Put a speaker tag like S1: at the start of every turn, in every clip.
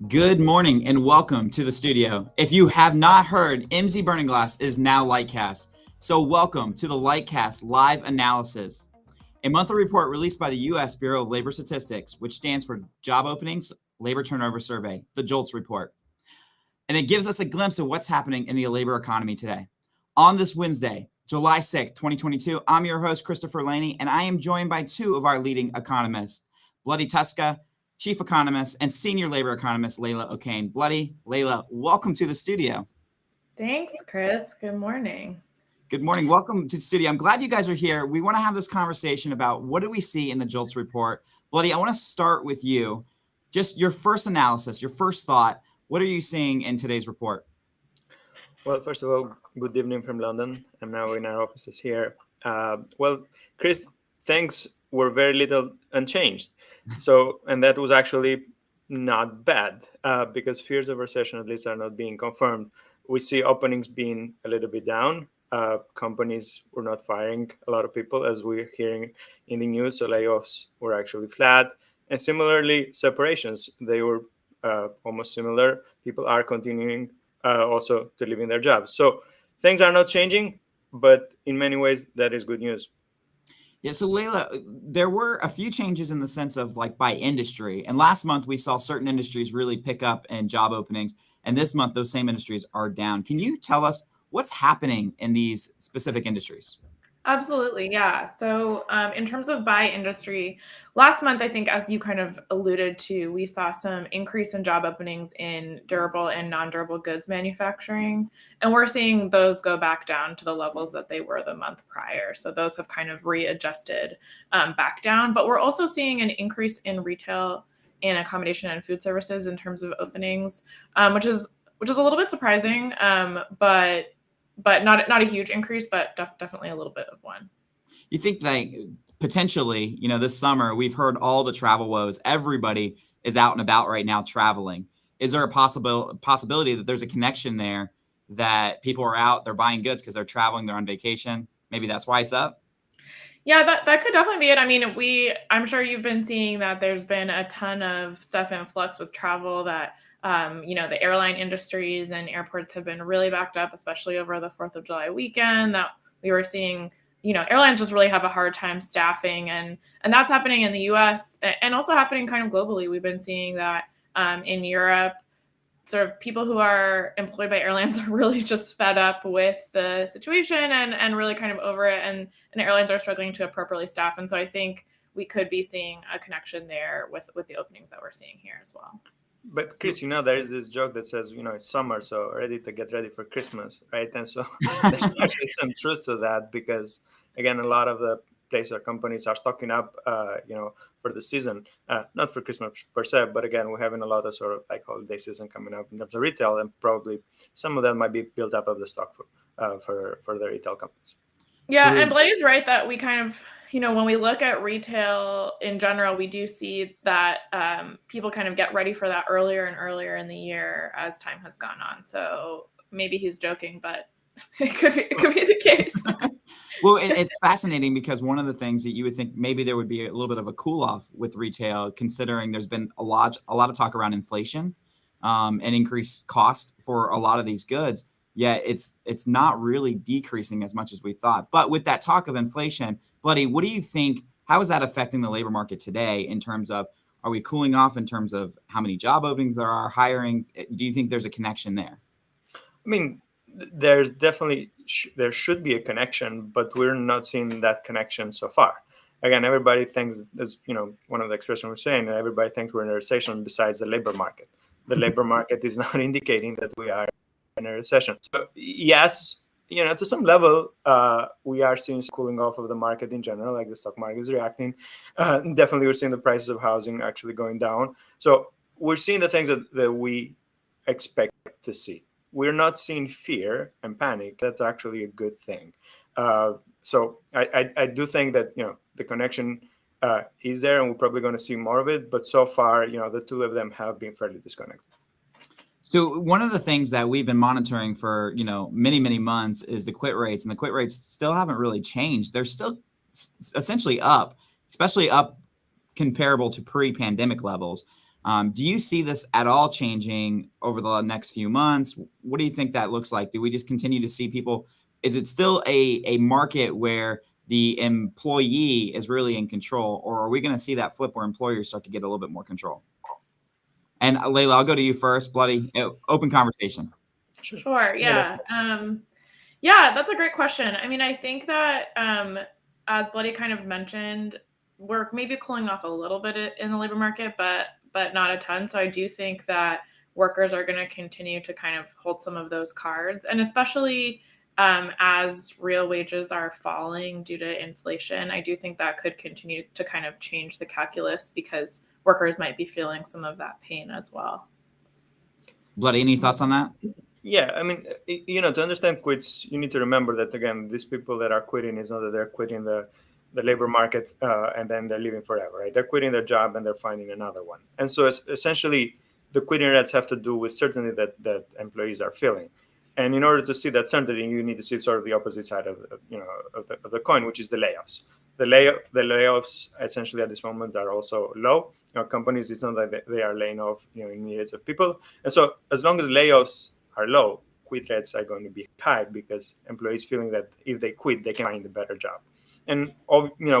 S1: Good morning and welcome to the studio. If you have not heard, MZ Burning Glass is now Lightcast. So welcome to the Lightcast Live Analysis, a monthly report released by the U.S. Bureau of Labor Statistics, which stands for Job Openings, Labor Turnover Survey, the JOLTS report. And it gives us a glimpse of what's happening in the labor economy today. On this Wednesday, July 6th, 2022, I'm your host, Christopher Laney, and I am joined by two of our leading economists, Bloody Tuska, Chief Economist, and Senior Labor Economist, Layla O'Kane. Bloody, Layla, welcome to the studio.
S2: Thanks, Chris. Good morning.
S1: Good morning. Welcome to the studio. I'm glad you guys are here. We want to have this conversation about what do we see in the JOLTS report. Bloody, I want to start with you. Just your first analysis, your first thought. What are you seeing in today's report?
S3: Well, first of all, good evening from London. I'm now in our offices here. Well, Chris, things were very little unchanged. And that was actually not bad because fears of recession at least are not being confirmed. We see openings being a little bit down. Companies were not firing a lot of people, as we're hearing in the news. So layoffs were actually flat. And similarly, separations, they were almost similar. People are continuing also to live in their jobs. So things are not changing, but in many ways, that is good news.
S1: Yeah, so Layla, there were a few changes in the sense of like by industry. And last month, we saw certain industries really pick up in job openings. And this month, those same industries are down. Can you tell us what's happening in these specific industries?
S2: Absolutely, yeah. So in terms of by industry, last month, I think, as you kind of alluded to, we saw some increase in job openings in durable and non-durable goods manufacturing. And we're seeing those go back down to the levels that they were the month prior. So those have kind of readjusted back down. But we're also seeing an increase in retail and accommodation and food services in terms of openings, which is a little bit surprising, but not a huge increase, but definitely a little bit of one.
S1: You think that potentially, this summer, we've heard all the travel woes. Everybody is out and about right now traveling. Is there a possibility that there's a connection there that people are out, they're buying goods because they're traveling, they're on vacation? Maybe that's why it's up?
S2: Yeah, that could definitely be it. I mean, I'm sure you've been seeing that there's been a ton of stuff in flux with travel that the airline industries and airports have been really backed up, especially over the 4th of July weekend, that we were seeing, airlines just really have a hard time staffing. And that's happening in the US and also happening kind of globally. We've been seeing that in Europe, sort of people who are employed by airlines are really just fed up with the situation and really kind of over it. And airlines are struggling to appropriately staff. And so I think we could be seeing a connection there with the openings that we're seeing here as well.
S3: But Chris, there is this joke that says, it's summer, so get ready for Christmas, right? And so there's actually some truth to that because, again, a lot of the places or companies are stocking up, for the season, not for Christmas per se, but again, we're having a lot of sort of like holiday season coming up in terms of retail, and probably some of that might be built up of the stock for the retail companies.
S2: Yeah, and Blaine's right that we kind of, when we look at retail in general, we do see that people kind of get ready for that earlier and earlier in the year as time has gone on. So maybe he's joking, but it could be the case.
S1: Well, it's fascinating because one of the things that you would think maybe there would be a little bit of a cool off with retail, considering there's been a lot of talk around inflation and increased cost for a lot of these goods. Yet it's not really decreasing as much as we thought. But with that talk of inflation, Bloody, what do you think? How is that affecting the labor market today in terms of, are we cooling off in terms of how many job openings there are, hiring? Do you think there's a connection there?
S3: I mean, there's definitely, there should be a connection, but we're not seeing that connection so far. Again, everybody thinks, as one of the expressions we're saying, everybody thinks we're in a recession besides the labor market. The labor market is not indicating that we are in a recession. So yes, to some level, we are seeing cooling off of the market in general, like the stock market is reacting. Definitely, we're seeing the prices of housing actually going down. So we're seeing the things that we expect to see. We're not seeing fear and panic. That's actually a good thing. So I do think that, the connection is there, and we're probably going to see more of it. But so far, the two of them have been fairly disconnected.
S1: So one of the things that we've been monitoring for, many, many months is the quit rates, and the quit rates still haven't really changed. They're still essentially up, especially up comparable to pre-pandemic levels. Do you see this at all changing over the next few months? What do you think that looks like? Do we just continue to see people? Is it still a market where the employee is really in control, or are we going to see that flip where employers start to get a little bit more control? And Layla, I'll go to you first. Bloody open conversation.
S2: Sure. Yeah. Yeah, that's a great question. I mean, I think that as Bloody kind of mentioned, we're maybe cooling off a little bit in the labor market, but not a ton. So I do think that workers are going to continue to kind of hold some of those cards, and especially as real wages are falling due to inflation, I do think that could continue to kind of change the calculus because workers might be feeling some of that pain as well.
S1: Bloody, any thoughts on that?
S3: Yeah, I mean, to understand quits, you need to remember that, again, these people that are quitting is not that they're quitting the labor market and then they're leaving forever, right? They're quitting their job and they're finding another one. And so essentially, the quitting rates have to do with certainty that employees are feeling. And in order to see that certainty, you need to see sort of the opposite side of the coin, which is the layoffs. The layoffs essentially at this moment are also low. Companies, it's not that they are laying off in myriads of people. And so as long as layoffs are low, quit rates are going to be high because employees feeling that if they quit, they can find a better job. And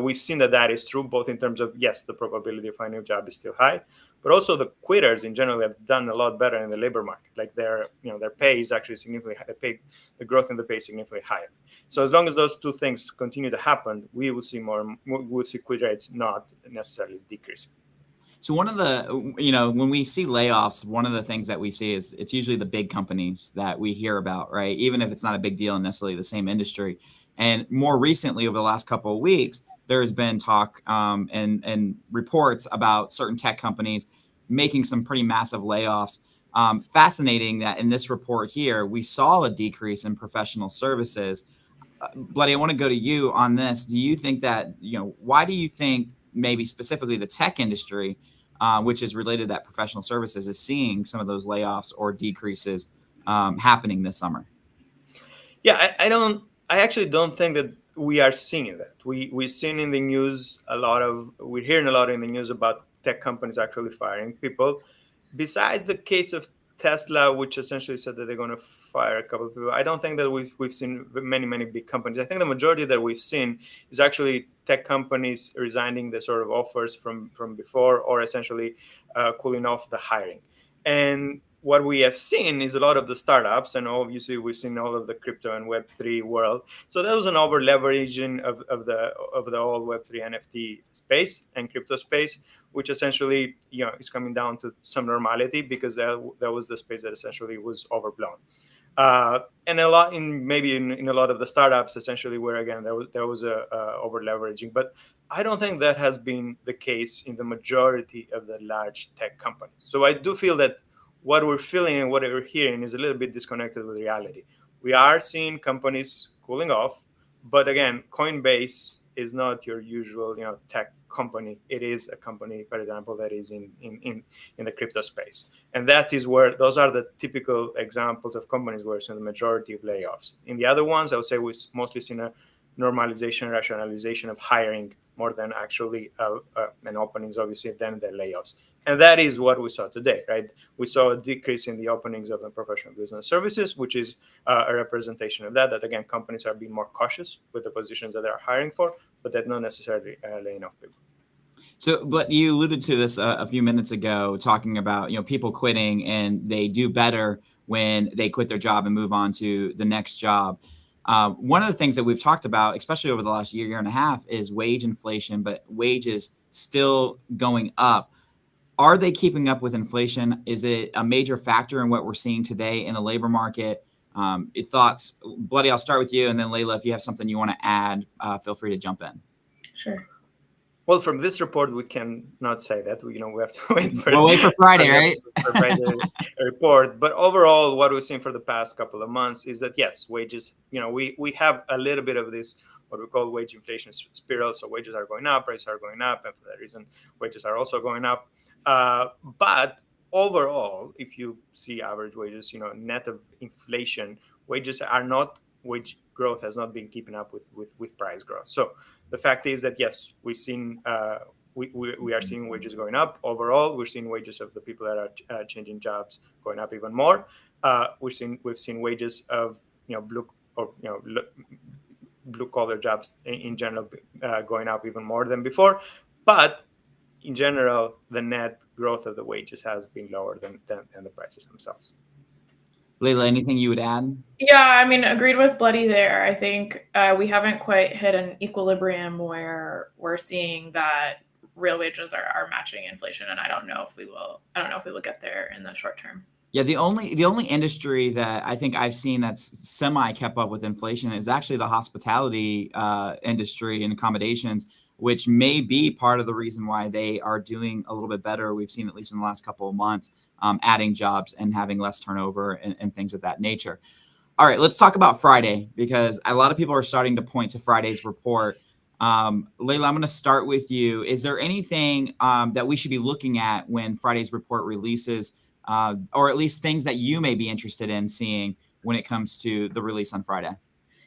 S3: we've seen that is true both in terms of, yes, the probability of finding a job is still high, but also the quitters in general have done a lot better in the labor market. Like their pay is actually significantly high. The growth in the pay is significantly higher. So as long as those two things continue to happen, we will see quit rates not necessarily decreasing.
S1: So one of the, when we see layoffs, one of the things that we see is it's usually the big companies that we hear about, right? Even if it's not a big deal in necessarily the same industry. And more recently, over the last couple of weeks, there's been talk and reports about certain tech companies making some pretty massive layoffs. Fascinating that in this report here, we saw a decrease in professional services. Bloody, I want to go to you on this. Do you think that, why do you think maybe specifically the tech industry, which is related to that professional services, is seeing some of those layoffs or decreases happening this summer?
S3: Yeah, I actually don't think that we are seeing that. We're seeing in the news we're hearing a lot in the news about tech companies actually firing people. Besides the case of Tesla, which essentially said that they're going to fire a couple of people, I don't think that we've seen many big companies. I think the majority that we've seen is actually tech companies resigning the sort of offers from before, or essentially cooling off the hiring. And what we have seen is a lot of the startups, and obviously we've seen all of the crypto and Web3 world. So there was an over leveraging of the whole Web3 NFT space and crypto space, which essentially is coming down to some normality because that was the space that essentially was overblown. And a lot in a lot of the startups, essentially, where again there was a over leveraging. But I don't think that has been the case in the majority of the large tech companies. So I do feel that what we're feeling and what we're hearing is a little bit disconnected with reality. We are seeing companies cooling off, but again, Coinbase is not your usual tech company. It is a company, for example, that is in the crypto space, and that is where those are the typical examples of companies where we're seeing the majority of layoffs. In the other ones, I would say we've mostly seen a normalization, rationalization of hiring more than actually and openings, obviously, than the layoffs. And that is what we saw today, right? We saw a decrease in the openings of the professional business services, which is a representation of that again, companies are being more cautious with the positions that they're hiring for, but they're not necessarily laying off people.
S1: So, but you alluded to this a few minutes ago, talking about people quitting, and they do better when they quit their job and move on to the next job. One of the things that we've talked about, especially over the last year and a half, is wage inflation, but wages still going up. Are they keeping up with inflation? Is it a major factor in what we're seeing today in the labor market? Your thoughts, Bloody, I'll start with you, and then Layla, if you have something you want to add, feel free to jump in.
S2: Sure.
S3: Well, from this report, we cannot say that. We have to wait for.
S1: We'll wait for Friday, right?
S3: For Friday report. But overall, what we've seen for the past couple of months is that yes, wages. We have a little bit of this what we call wage inflation spiral. So wages are going up, prices are going up, and for that reason, wages are also going up. But overall, if you see average wages, net of inflation, wage growth has not been keeping up with price growth. So the fact is that yes, we've seen we are seeing wages going up overall. We're seeing wages of the people that are changing jobs going up even more. We've seen wages of blue collar jobs in general going up even more than before, but in general, the net growth of the wages has been lower than the prices themselves.
S1: Leila, anything you would add?
S2: Yeah, I mean, agreed with Bloody there. I think we haven't quite hit an equilibrium where we're seeing that real wages are matching inflation, and I don't know if we will get there in the short term.
S1: Yeah, the only industry that I think I've seen that's semi kept up with inflation is actually the hospitality industry and accommodations, which may be part of the reason why they are doing a little bit better. We've seen, at least in the last couple of months, adding jobs and having less turnover and things of that nature. All right, let's talk about Friday, because a lot of people are starting to point to Friday's report. Leila, I'm going to start with you. Is there anything that we should be looking at when Friday's report releases, or at least things that you may be interested in seeing when it comes to the release on Friday?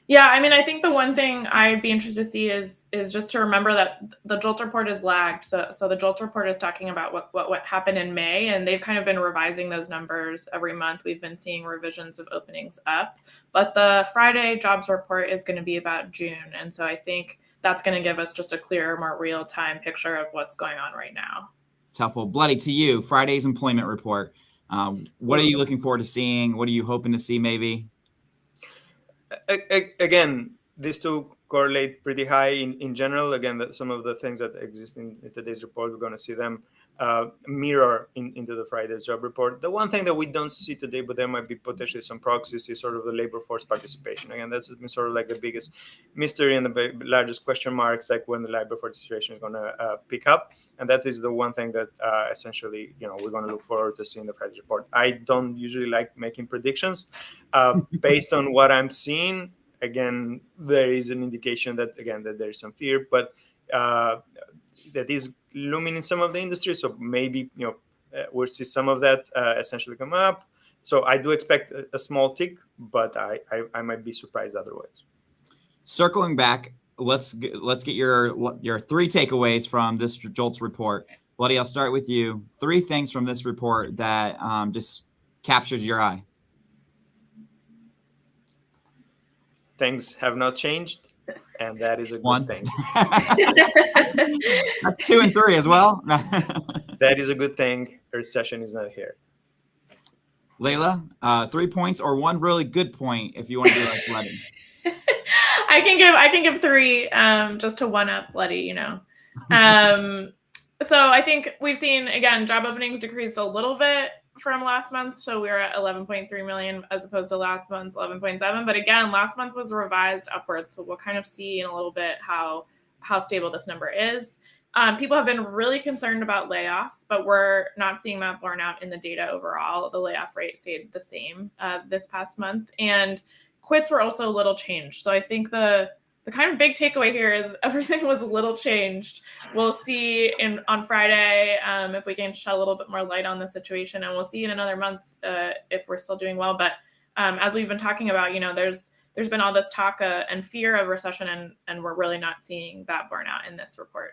S2: Yeah, I mean, I think the one thing I'd be interested to see is just to remember that the JOLTS report is lagged. So the JOLTS report is talking about what happened in May, and they've kind of been revising those numbers every month. We've been seeing revisions of openings up, but the Friday jobs report is going to be about June, and so I think that's going to give us just a clearer, more real-time picture of what's going on right now.
S1: It's helpful. Bloody, to you, Friday's employment report. What are you looking forward to seeing? What are you hoping to see maybe?
S3: Again, these two correlate pretty high in general. Again, some of the things that exist in today's report, we're going to see them mirror into the Friday's job report. The one thing that we don't see today, but there might be potentially some proxies, is sort of the labor force participation. Again, that's sort of like the biggest mystery and the largest question marks, like when the labor force situation is going to pick up. And that is the one thing that essentially, we're going to look forward to seeing the Friday's report. I don't usually like making predictions. Based on what I'm seeing, again, there is an indication that there's some fear, but that is looming in some of the industries. So maybe we'll see some of that essentially come up. So I do expect a small tick, but I might be surprised otherwise.
S1: Circling back, let's get your 3 takeaways from this JOLTS report. Bloody, I'll start with you. 3 things from this report that just captures your eye.
S3: Things have not changed, and that is a good thing.
S1: That's 2 and 3 as well.
S3: That is a good thing. A recession is not here.
S1: Leila, 3 points or 1 really good point if you want to be like Bloody.
S2: I can give 3 just to one up Bloody, So I think we've seen, again, job openings decreased a little bit from last month. So we were at 11.3 million as opposed to last month's 11.7. But again, last month was revised upwards. So we'll kind of see in a little bit how stable this number is. People have been really concerned about layoffs, but we're not seeing that borne out in the data overall. The layoff rate stayed the same this past month. And quits were also a little changed. So I think the kind of big takeaway here is everything was a little changed. We'll see on Friday if we can shed a little bit more light on the situation, and we'll see in another month if we're still doing well. But as we've been talking about, there's been all this talk and fear of recession, and we're really not seeing that borne out in this report.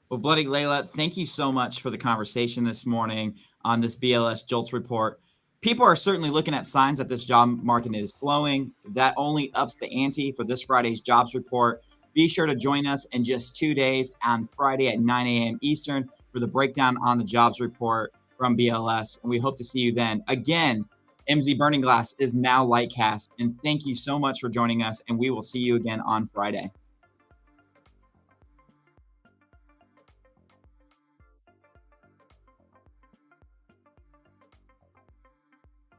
S1: Well, Bloody, Leila, thank you so much for the conversation this morning on this BLS JOLTS report. People are certainly looking at signs that this job market is slowing. That only ups the ante for this Friday's jobs report. Be sure to join us in just 2 days on Friday at 9 a.m. Eastern for the breakdown on the jobs report from BLS. And we hope to see you then. Again, MZ Burning Glass is now Lightcast. And thank you so much for joining us. And we will see you again on Friday.